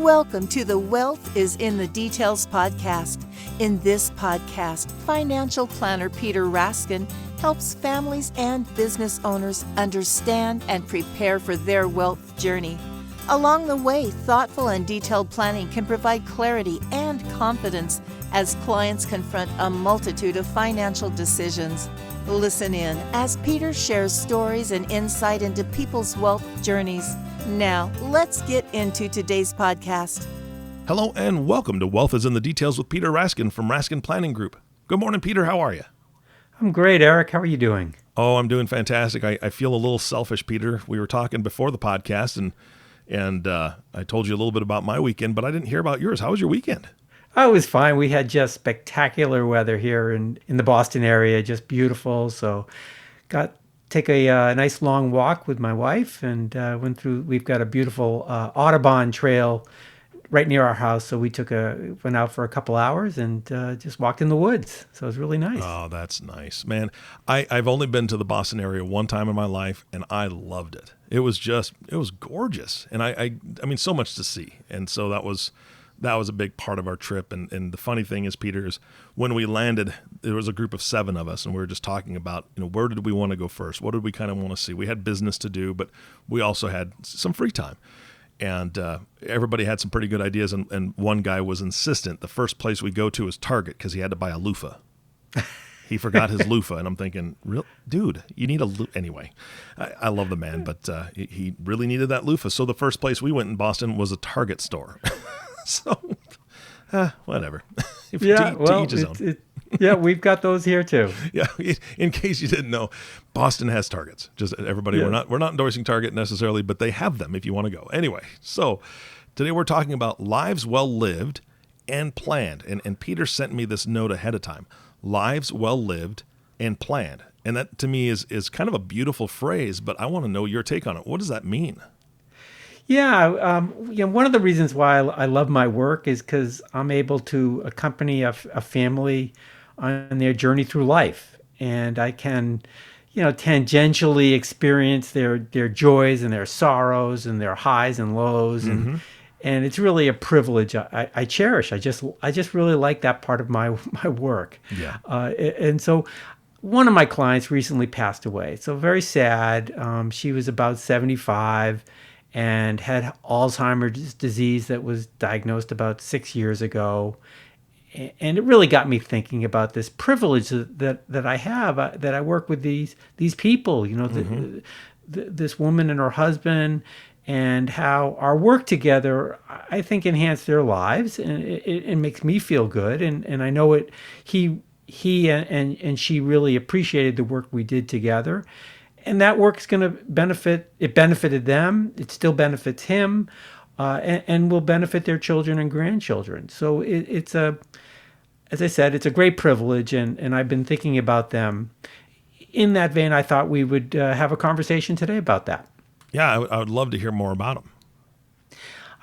Welcome to the Wealth is in the Details podcast. In this podcast, financial planner Peter Raskin helps families and business owners understand and prepare for their wealth journey. Along the way, thoughtful and detailed planning can provide clarity and confidence as clients confront a multitude of financial decisions. Listen in as Peter shares stories and insight into people's wealth journeys. Now, let's get into today's podcast. Hello and welcome to Wealth is in the Details with Peter Raskin from Raskin Planning Group. Good morning, Peter. How are you? I'm great, Eric. How are you doing? Oh, I'm doing fantastic. I feel a little selfish, Peter. We were talking before the podcast, and I told you a little bit about my weekend, but I didn't hear about yours. How was your weekend? Oh, it was fine. We had just spectacular weather here in the Boston area, just beautiful. So take a nice long walk with my wife and went through. We've got a beautiful Audubon trail right near our house. So we went out for a couple hours and just walked in the woods. So it was really nice. Oh, that's nice, man. I've only been to the Boston area one time in my life, and I loved it. It was gorgeous. And I mean, so much to see. And so that was a big part of our trip. And the funny thing is, Peter, is when we landed, there was a group of 7 of us, and we were just talking about, where did we want to go first? What did we kind of want to see? We had business to do, but we also had some free time. And everybody had some pretty good ideas, and one guy was insistent. The first place we go to is Target because he had to buy a loofah. He forgot his loofah, and I'm thinking, real dude, you need a loofah. Anyway, I love the man, but he really needed that loofah. So the first place we went in Boston was a Target store. So, whatever. To each his own. Yeah, we've got those here too. Yeah, in case you didn't know, Boston has Targets. Just everybody, Yeah. we're not endorsing Target necessarily, but they have them if you want to go. Anyway, so today we're talking about lives well lived and planned. And Peter sent me this note ahead of time. Lives well lived and planned. And that to me is kind of a beautiful phrase, but I want to know your take on it. What does that mean? Yeah, one of the reasons why I love my work is because I'm able to accompany a family on their journey through life, and I can, tangentially experience their joys and their sorrows and their highs and lows, and it's really a privilege I cherish. I just really like that part of my work. Yeah. And so one of my clients recently passed away, so very sad. She was about 75. And had Alzheimer's disease that was diagnosed about 6 years ago. And it really got me thinking about this privilege that I have, that I work with these people, this woman and her husband, and how our work together, I think, enhanced their lives, and it makes me feel good. And I know he and she really appreciated the work we did together. And that work's going to benefited them. It still benefits him, and will benefit their children and grandchildren. So as I said, it's a great privilege, and I've been thinking about them. In that vein, I thought we would have a conversation today about that. Yeah, I would love to hear more about them.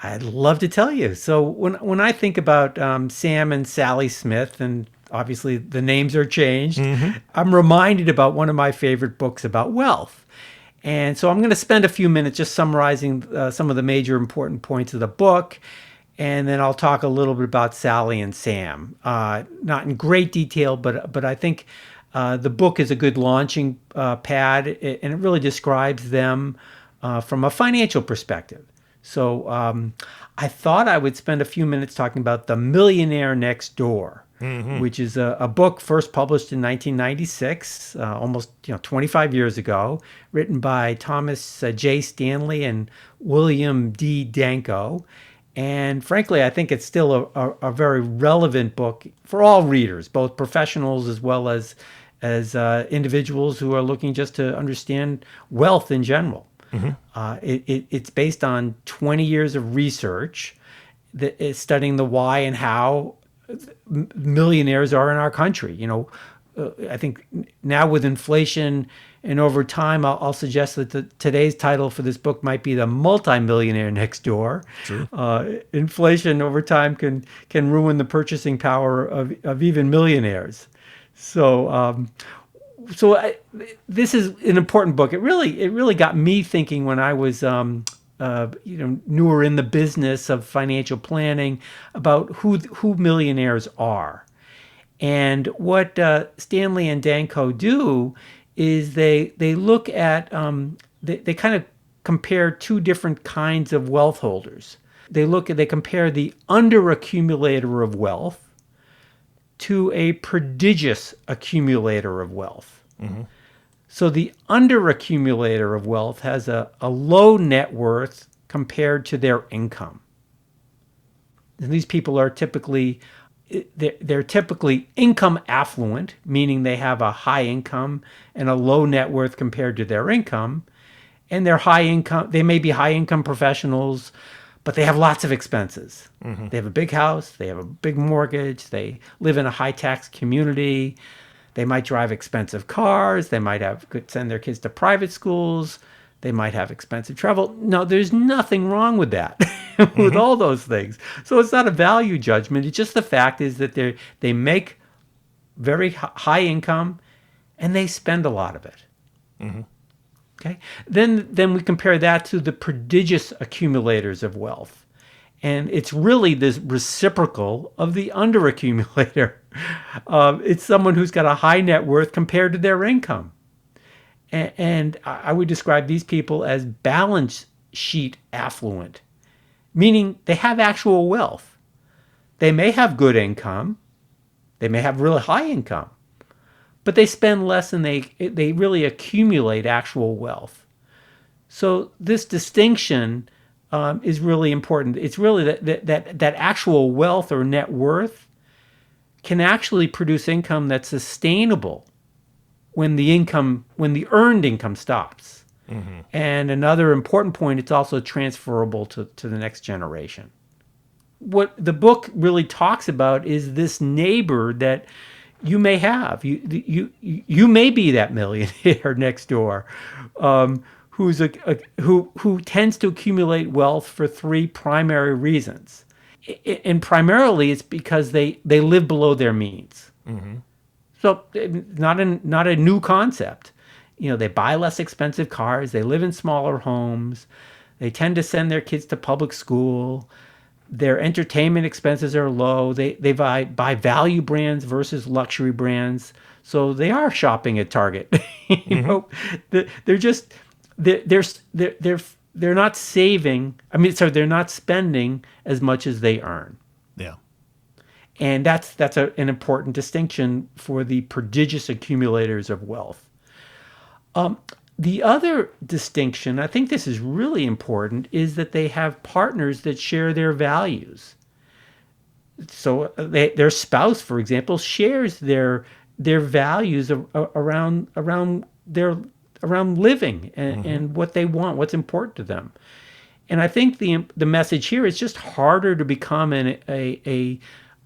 I'd love to tell you. So when I think about Sam and Sally Smith, and obviously the names are changed, I'm reminded about one of my favorite books about wealth. And so I'm going to spend a few minutes just summarizing some of the major important points of the book. And then I'll talk a little bit about Sally and Sam. Not in great detail, but I think the book is a good launching pad, and it really describes them from a financial perspective. So I thought I would spend a few minutes talking about The Millionaire Next Door, which is a book first published in 1996, almost 25 years ago, written by Thomas J. Stanley and William D. Danko. And frankly, I think it's still a very relevant book for all readers, both professionals as well as individuals who are looking just to understand wealth in general. It's based on 20 years of research that is studying the why and how millionaires are in our country. I think now with inflation and over time, I'll suggest that today's title for this book might be The Multimillionaire Next Door. True. Inflation over time can ruin the purchasing power of even millionaires. So this is an important book. It really got me thinking when I was newer in the business of financial planning about who millionaires are. And what Stanley and Danko do is they look at they kind of compare two different kinds of wealth holders. They compare the underaccumulator of wealth to a prodigious accumulator of wealth. Mm-hmm. So the underaccumulator of wealth has a low net worth compared to their income. And these people are typically income affluent, meaning they have a high income and a low net worth compared to their income. And they may be high income professionals, but they have lots of expenses. Mm-hmm. They have a big house, they have a big mortgage, they live in a high tax community, they might drive expensive cars, they might send their kids to private schools, they might have expensive travel. No, there's nothing wrong with that, with all those things. So it's not a value judgment. It's just the fact is that they make very high income and they spend a lot of it. Mm-hmm. Okay. Then we compare that to the prodigious accumulators of wealth. And it's really this reciprocal of the underaccumulator. It's someone who's got a high net worth compared to their income. And I would describe these people as balance sheet affluent, meaning they have actual wealth. They may have good income. They may have really high income. But they spend less and they really accumulate actual wealth. So this distinction is really important. It's really that actual wealth or net worth can actually produce income that's sustainable when the earned income stops. Mm-hmm. And another important point, it's also transferable to the next generation. What the book really talks about is this neighbor that you may have. You may be that millionaire next door, who tends to accumulate wealth for three primary reasons, and primarily it's because they live below their means. Mm-hmm. So not a new concept. They buy less expensive cars. They live in smaller homes. They tend to send their kids to public school. Their entertainment expenses are low. They buy value brands versus luxury brands. So they are shopping at Target. They're not saving. They're not spending as much as they earn. Yeah. And that's an important distinction for the prodigious accumulators of wealth. The other distinction, I think this is really important, is that they have partners that share their values. So their spouse, for example, shares their values around living and what they want, what's important to them. And I think the message here is just harder to become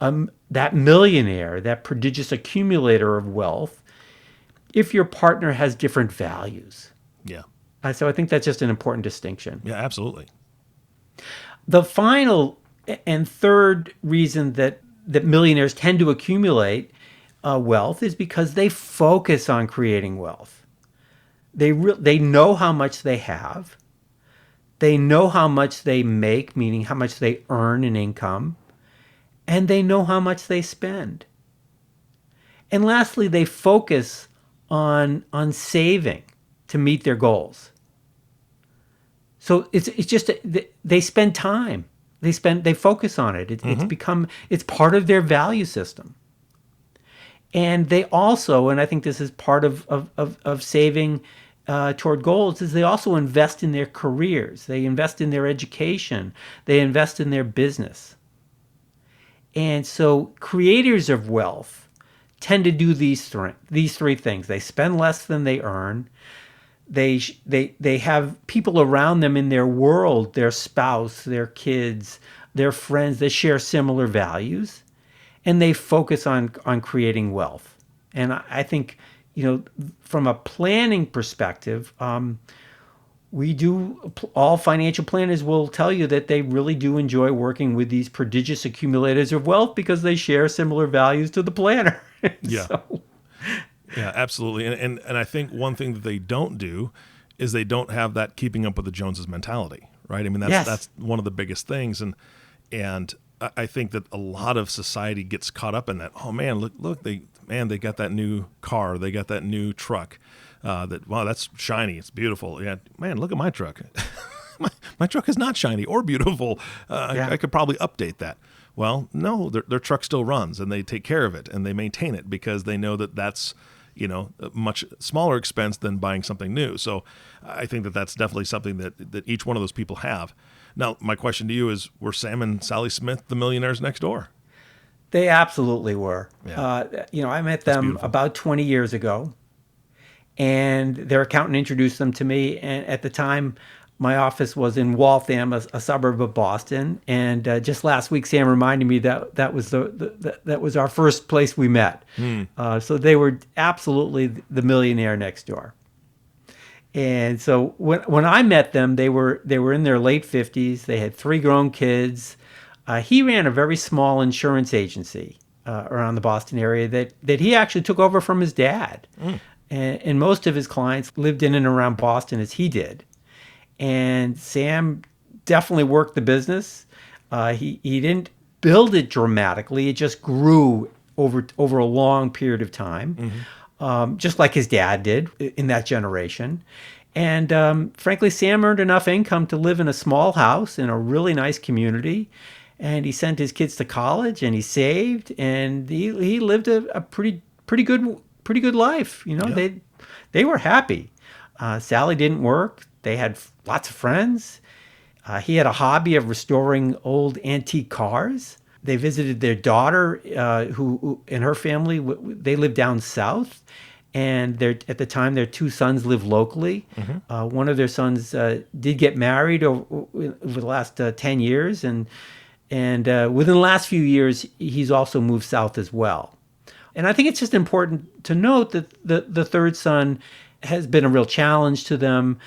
that millionaire, that prodigious accumulator of wealth, if your partner has different values. Yeah. So I think that's just an important distinction. Yeah, absolutely. The final and third reason that millionaires tend to accumulate wealth is because they focus on creating wealth. They know how much they have. They know how much they make, meaning how much they earn in income. And they know how much they spend. And lastly, they focus on saving to meet their goals. So it's just they spend time. They focus on it. It's part of their value system. And they also, and I think this is part of saving toward goals, is they also invest in their careers. They invest in their education. They invest in their business. And so creators of wealth tend to do these three things. They spend less than they earn. They have people around them in their world, their spouse, their kids, their friends, that share similar values, and they focus on creating wealth. And I think, from a planning perspective, all financial planners will tell you that they really do enjoy working with these prodigious accumulators of wealth because they share similar values to the planner. Yeah. Yeah, absolutely. And I think one thing that they don't do is they don't have that keeping up with the Joneses mentality, right? I mean, that's Yes. that's one of the biggest things, and I think that a lot of society gets caught up in that. Oh man, look, they got that new car, they got that new truck. Wow, that's shiny, it's beautiful. Yeah, man, look at my truck. my truck is not shiny or beautiful. Yeah. I could probably update that. Well, no, their truck still runs, and they take care of it, and they maintain it because they know that that's a much smaller expense than buying something new. So I think that that's definitely something that each one of those people have. Now, my question to you is, were Sam and Sally Smith the millionaires next door? They absolutely were. Yeah. I met them beautiful. about 20 years ago, and their accountant introduced them to me. And at the time, my office was in Waltham, a suburb of Boston. And just last week, Sam reminded me that was that was our first place we met. So they were absolutely the millionaire next door. And so when I met them, they were in their late 50s. They had 3 grown kids. He ran a very small insurance agency around the Boston area that he actually took over from his dad. And most of his clients lived in and around Boston as he did. And Sam definitely worked the business. He didn't build it dramatically. It just grew over a long period of time, just like his dad did in that generation. And frankly, Sam earned enough income to live in a small house in a really nice community. And he sent his kids to college, and he saved, and he lived a pretty good life. Yeah. They were happy. Sally didn't work. They had lots of friends. He had a hobby of restoring old antique cars. They visited their daughter, who and her family, they lived down south. And at the time, their 2 sons lived locally. One of their sons did get married over the last 10 years. And within the last few years, he's also moved south as well. And I think it's just important to note that the third son has been a real challenge to them.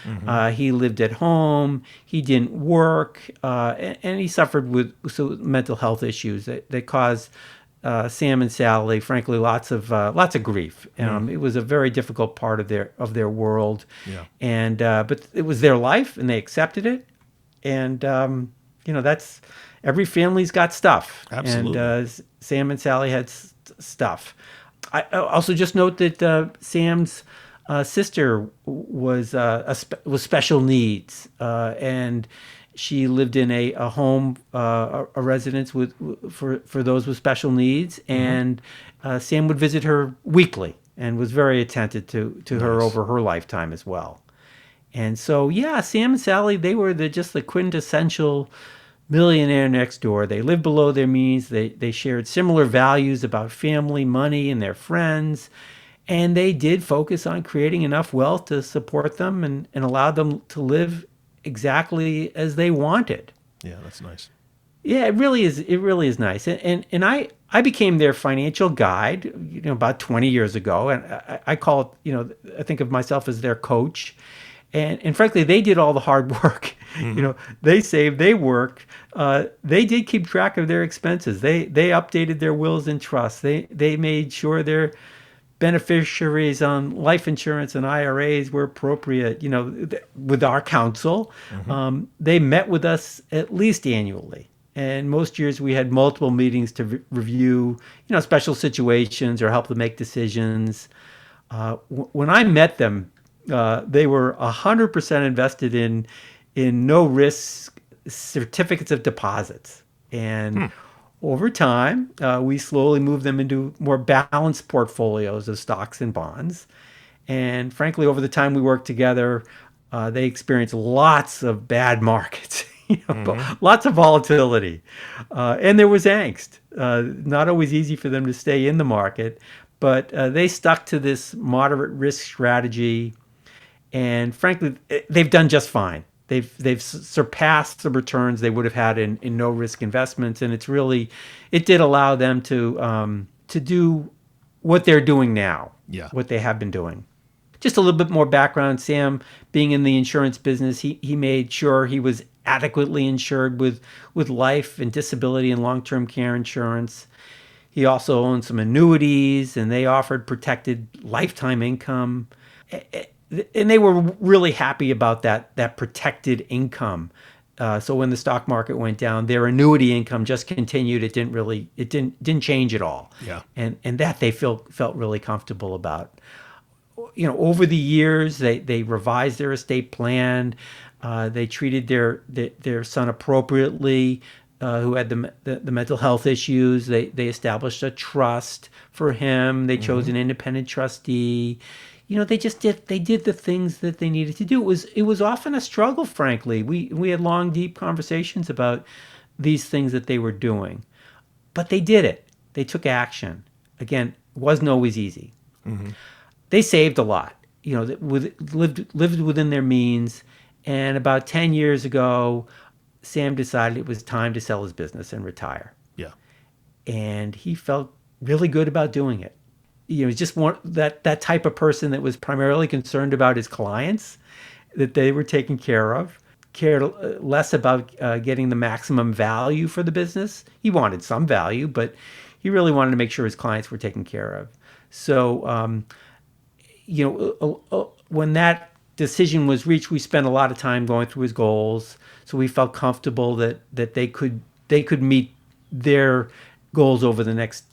He lived at home. He didn't work. And he suffered with mental health issues that caused Sam and Sally, frankly, lots of grief. It was a very difficult part of their world. Yeah. And but it was their life, and they accepted it. And that's every family's got stuff. Absolutely. And Sam and Sally had stuff. I also just note that Sam's sister was special needs, and she lived in a home, a residence for those with special needs, and Sam would visit her weekly and was very attentive to her over her lifetime as well. And so, yeah, Sam and Sally, they were just the quintessential millionaire next door. They lived below their means. They shared similar values about family, money, and their friends. And they did focus on creating enough wealth to support them and allow them to live exactly as they wanted. Yeah, that's nice. Yeah, it really is. It really is nice. And I became their financial guide, about 20 years ago. And I call it, I think of myself as their coach. And frankly, they did all the hard work. They saved, they worked. They did keep track of their expenses. They updated their wills and trusts. They made sure their beneficiaries on life insurance and IRAs were appropriate, with our counsel. They met with us at least annually. And most years we had multiple meetings to review, special situations or help them make decisions. When I met them, they were 100% invested in no risk certificates of deposits. And over time, we slowly moved them into more balanced portfolios of stocks and bonds. And frankly, over the time we worked together, they experienced lots of bad markets, lots of volatility. And there was angst. Not always easy for them to stay in the market, but they stuck to this moderate risk strategy. And frankly, they've done just fine. They've surpassed the returns they would have had in no risk investments, and it did allow them to do what they're doing now. Yeah. What they have been doing. Just a little bit more background. Sam, being in the insurance business, he made sure he was adequately insured with life and disability and long-term care insurance. He also owned some annuities, and they offered protected lifetime income. And they were really happy about that protected income. So when the stock market went down, their annuity income just continued. It didn't change at all. Yeah. And that they felt really comfortable about. Over the years, they revised their estate plan. They treated their son appropriately, who had the mental health issues. They established a trust for him. They chose an independent trustee. They did the things that they needed to do. It was often a struggle, frankly. We had long, deep conversations about these things that they were doing, but they did it. They took action. Again, it wasn't always easy. They saved a lot. Lived within their means. And about 10 years ago, Sam decided it was time to sell his business and retire. Yeah. And he felt really good about doing it. He's just that type of person that was primarily concerned about his clients, that they were taken care of, cared less about getting the maximum value for the business. He wanted some value, but he really wanted to make sure his clients were taken care of. So, when that decision was reached, we spent a lot of time going through his goals. So we felt comfortable that they could meet their goals over the next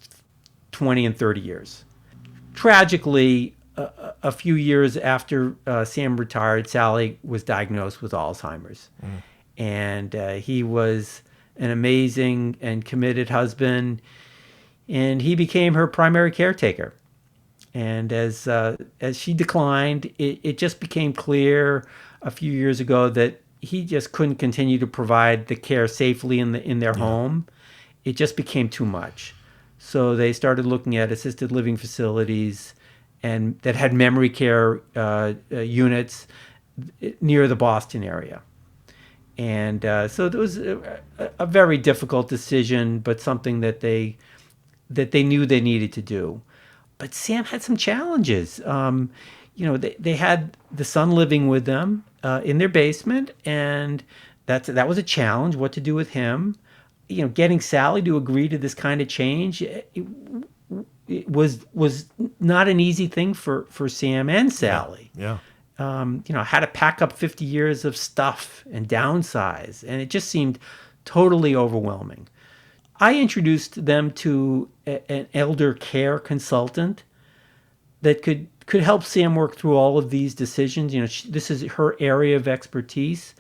20 and 30 years. Tragically, a few years after Sam retired, Sally was diagnosed with Alzheimer's. And he was an amazing and committed husband, and he became her primary caretaker. And as she declined, it just became clear a few years ago that he just couldn't continue to provide the care safely in their home. It just became too much. So they started looking at assisted living facilities and that had memory care units near the Boston area. And so it was a very difficult decision, but something that they knew they needed to do. But Sam had some challenges. They had the son living with them in their basement, and that was a challenge, what to do with him. Getting Sally to agree to this kind of change, it was not an easy thing for Sam and Sally. Yeah. Had to pack up 50 years of stuff and downsize, and it just seemed totally overwhelming. I introduced them to an elder care consultant that could help Sam work through all of these decisions. This is her area of expertise,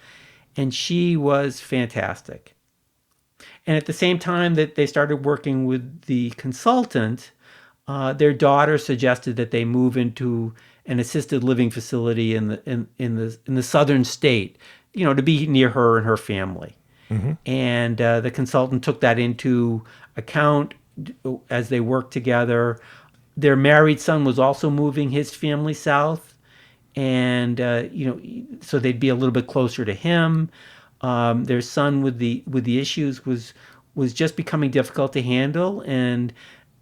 and she was fantastic. And at the same time that they started working with the consultant, their daughter suggested that they move into an assisted living facility in the southern state, to be near her and her family. And the consultant took that into account as they worked together. Their married son was also moving his family south, and so they'd be a little bit closer to him. Their son with the issues was just becoming difficult to handle, and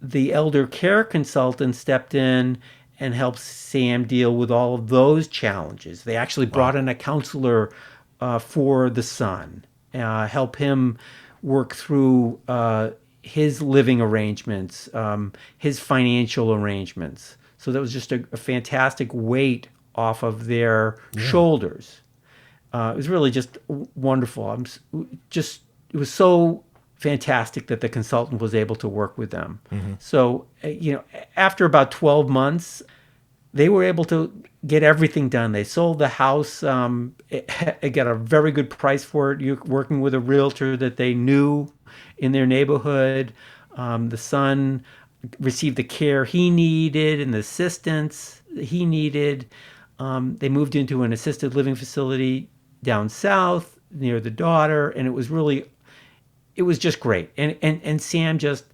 the elder care consultant stepped in and helped Sam deal with all of those challenges. They actually brought in a counselor for the son. Help him work through his living arrangements, his financial arrangements. So that was just a fantastic weight off of their shoulders. It was really just wonderful. It was so fantastic that the consultant was able to work with them. So, after about 12 months, they were able to get everything done. They sold the house, it got a very good price for it. You're working with a realtor that they knew in their neighborhood. The son received the care he needed and the assistance he needed. They moved into an assisted living facility down south near the daughter, and it was just great. And Sam just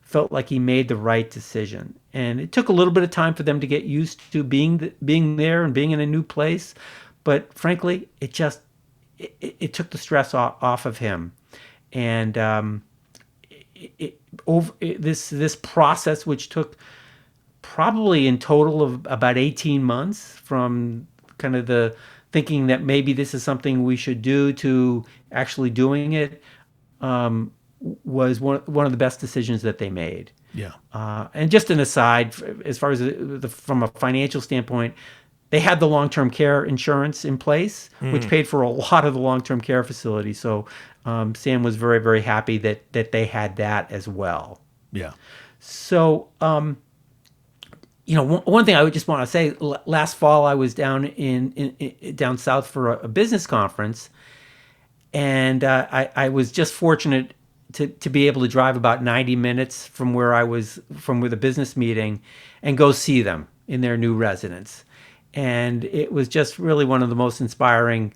felt like he made the right decision. And it took a little bit of time for them to get used to being there and being in a new place. But frankly, it took the stress off of him. And this process, which took probably in total of about 18 months from kind of the thinking that maybe this is something we should do to actually doing it, was one of the best decisions that they made. Yeah. And just an aside, as far as from a financial standpoint, they had the long-term care insurance in place, which paid for a lot of the long-term care facilities. So Sam was very, very happy that they had that as well. Yeah. So, one thing I would just want to say, last fall I was down down south for a business conference, and I was just fortunate to be able to drive about 90 minutes from where the business meeting, and go see them in their new residence. And it was just really one of the most inspiring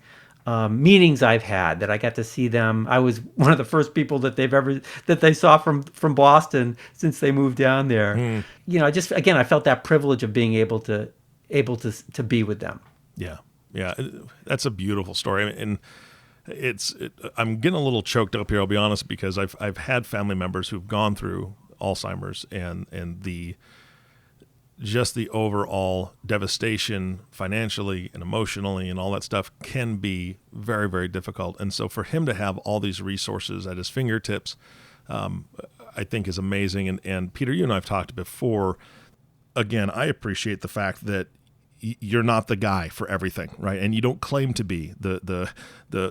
meetings I've had, that I got to see them. I was one of the first people that they saw from Boston since they moved down there. I felt that privilege of being able to be with them. Yeah. Yeah. That's a beautiful story. And I'm getting a little choked up here, I'll be honest, because I've had family members who've gone through Alzheimer's, and the overall devastation financially and emotionally and all that stuff can be very, very difficult. And so for him to have all these resources at his fingertips, I think is amazing. And Peter, you and I have talked before. Again, I appreciate the fact that you're not the guy for everything, right? And you don't claim to be the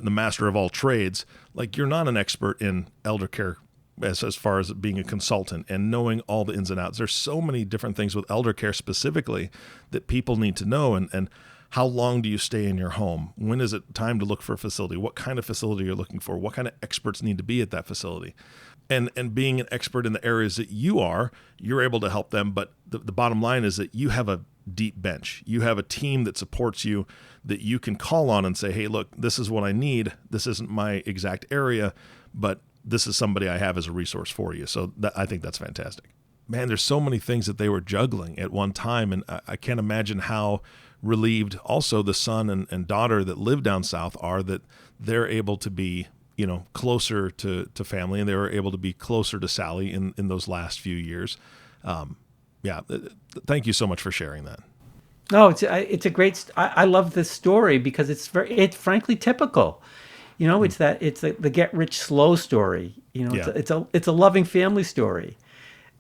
master of all trades. Like, you're not an expert in elder care as far as being a consultant and knowing all the ins and outs. There's so many different things with elder care specifically that people need to know. And how long do you stay in your home? When is it time to look for a facility? What kind of facility you're looking for? What kind of experts need to be at that facility? And being an expert in the areas that you're able to help them. But the bottom line is that you have a deep bench. You have a team that supports you, that you can call on and say, hey, look, this is what I need. This isn't my exact area, but this is somebody I have as a resource for you. So I think that's fantastic. Man, there's so many things that they were juggling at one time. And I can't imagine how relieved also the son and daughter that live down south are, that they're able to be, closer to family, and they were able to be closer to Sally in those last few years. Thank you so much for sharing that. No, it's a great. I love this story because it's frankly typical. It's the get rich slow story. It's a loving family story.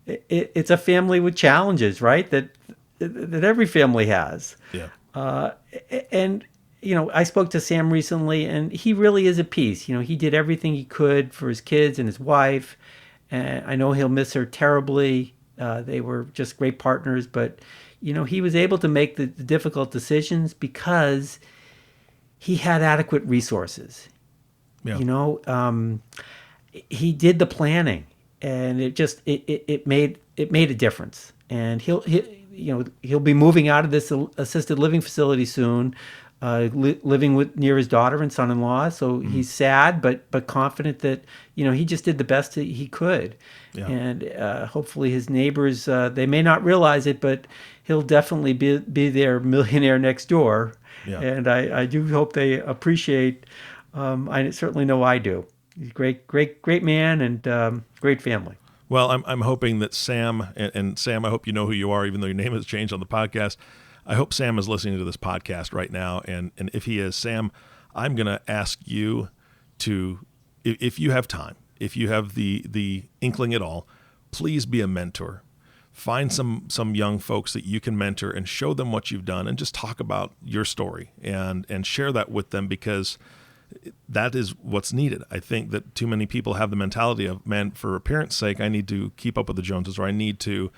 It's a family with challenges, right? That every family has. Yeah. And I spoke to Sam recently, and he really is a piece. He did everything he could for his kids and his wife, and I know he'll miss her terribly. They were just great partners, but he was able to make the difficult decisions because he had adequate resources. Yeah. He did the planning, and it made a difference. And he'll be moving out of this assisted living facility soon, living near his daughter and son-in-law. So he's sad, but confident that he just did the best he could. Yeah. And hopefully his neighbors, they may not realize it, but he'll definitely be their millionaire next door. Yeah. And I do hope they appreciate. I certainly know I do. He's a great man, and great family. Well, I'm hoping that Sam, and Sam, I hope you know who you are, even though your name has changed on the podcast. I hope Sam is listening to this podcast right now. And if he is, Sam, I'm going to ask you to, if you have time, if you have the inkling at all, please be a mentor. Find some young folks that you can mentor and show them what you've done, and just talk about your story and share that with them, because that is what's needed. I think that too many people have the mentality of, man, for appearance sake, I need to keep up with the Joneses, or I need to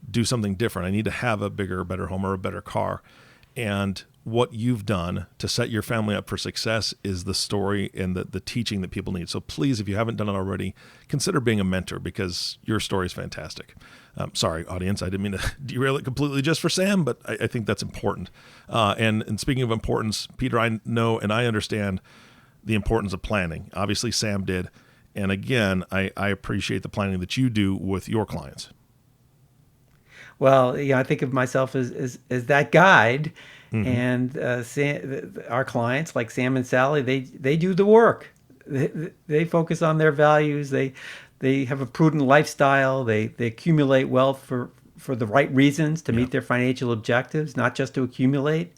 do something different. I need to have a bigger, better home or a better car. And what you've done to set your family up for success is the story and the teaching that people need. So please, if you haven't done it already, consider being a mentor, because your story is fantastic. Sorry, audience, I didn't mean to derail it completely just for Sam, but I think that's important. And speaking of importance, Peter, I know and I understand the importance of planning. Obviously, Sam did. And again, I appreciate the planning that you do with your clients. Well, I think of myself as that guide, and our clients, like Sam and Sally, they do the work. They focus on their values. They have a prudent lifestyle. They accumulate wealth for the right reasons, to meet their financial objectives, not just to accumulate.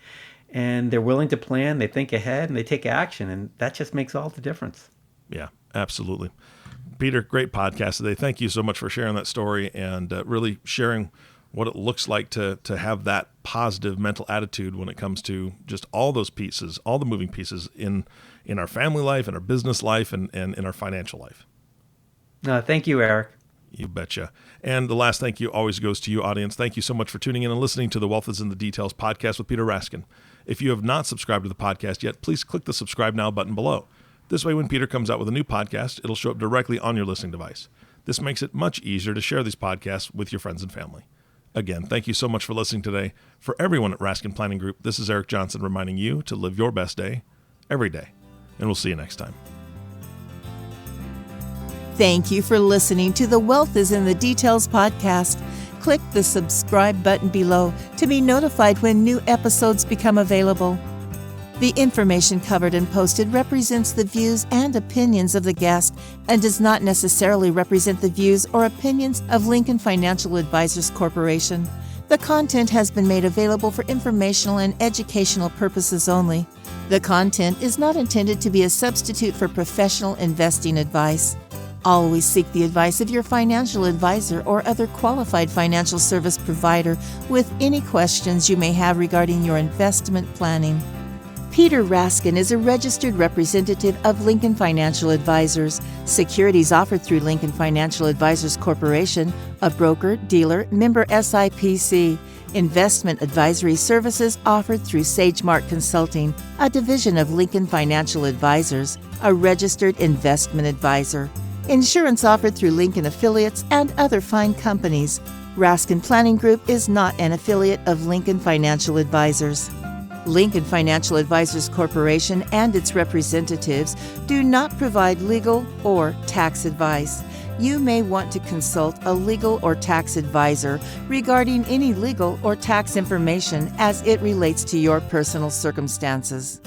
And they're willing to plan. They think ahead, and they take action, and that just makes all the difference. Yeah, absolutely. Peter, great podcast today. Thank you so much for sharing that story and really sharing what it looks like to have that positive mental attitude when it comes to just all those pieces, all the moving pieces in our family life, in our business life, and in our financial life. Thank you, Eric. You betcha. And the last thank you always goes to you, audience. Thank you so much for tuning in and listening to the Wealth is in the Details podcast with Peter Raskin. If you have not subscribed to the podcast yet, please click the subscribe now button below. This way, when Peter comes out with a new podcast, it'll show up directly on your listening device. This makes it much easier to share these podcasts with your friends and family. Again, thank you so much for listening today. For everyone at Raskin Planning Group, this is Eric Johnson reminding you to live your best day every day. And we'll see you next time. Thank you for listening to the Wealth is in the Details podcast. Click the subscribe button below to be notified when new episodes become available. The information covered and posted represents the views and opinions of the guest and does not necessarily represent the views or opinions of Lincoln Financial Advisors Corporation. The content has been made available for informational and educational purposes only. The content is not intended to be a substitute for professional investing advice. Always seek the advice of your financial advisor or other qualified financial service provider with any questions you may have regarding your investment planning. Peter Raskin is a registered representative of Lincoln Financial Advisors. Securities offered through Lincoln Financial Advisors Corporation, a broker, dealer, member SIPC. Investment advisory services offered through SageMark Consulting, a division of Lincoln Financial Advisors, a registered investment advisor. Insurance offered through Lincoln affiliates and other fine companies. Raskin Planning Group is not an affiliate of Lincoln Financial Advisors. Lincoln Financial Advisors Corporation and its representatives do not provide legal or tax advice. You may want to consult a legal or tax advisor regarding any legal or tax information as it relates to your personal circumstances.